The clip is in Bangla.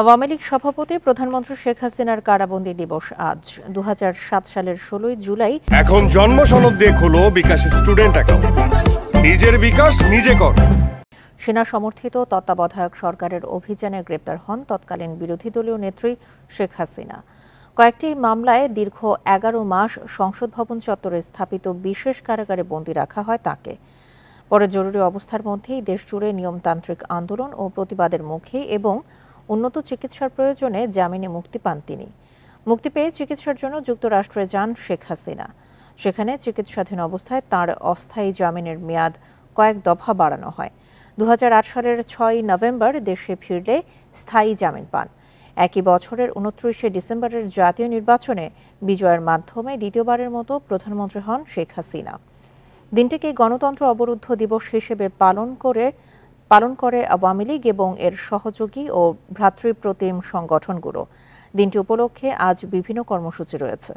আওয়ামী লীগ সভাপতি প্রধানমন্ত্রী শেখ হাসিনার কারাবন্দী দিবস আজ ২০০৭ সালের ১৬ জুলাই। এখন জন্ম সনদ দিয়ে খোলো বিকাশ স্টুডেন্ট অ্যাকাউন্ট, নিজের বিকাশ নিজে কর। সেনা সমর্থিত তত্ত্বাবধায়ক সরকারের অভিযানে গ্রেপ্তার হন তৎকালীন বিরোধী দলীয় নেত্রী শেখ হাসিনা। কয়েকটি মামলায় দীর্ঘ ১১ মাস সংসদ ভবন চত্বরে স্থাপিত বিশেষ কারাগারে বন্দী রাখা হয় তাকে। পরে জরুরি অবস্থার মধ্যেই দেশজুড়ে নিয়মতান্ত্রিক আন্দোলন ও প্রতিবাদের মুখে এবং উন্নত চিকিৎসার প্রয়োজনে জামিনে মুক্তি পান তিনি। মুক্তি পেয়ে চিকিৎসার জন্য যুক্তরাষ্ট্রে যান শেখ হাসিনা। সেখানে চিকিৎসাধীন অবস্থায় তাঁর অস্থায়ী জামিনের মেয়াদ কয়েক দফা বাড়ানো হয়। ২০০৮ সালের ৬ নভেম্বর দেশে ফিরলে স্থায়ী জামিন পান। একই বছরের ২৯শে ডিসেম্বরের জাতীয় নির্বাচনে বিজয়ের মাধ্যমে দ্বিতীয়বারের মতো প্রধানমন্ত্রী হন শেখ হাসিনা। দিনটিকে গণতন্ত্র অবরুদ্ধ দিবস হিসেবে পালন করে আওয়ামী লীগ এবং এর সহযোগী ও ভ্রাতৃপ্রতিম সংগঠনগুলো। দিনটি উপলক্ষে আজ বিভিন্ন কর্মসূচি রয়েছে।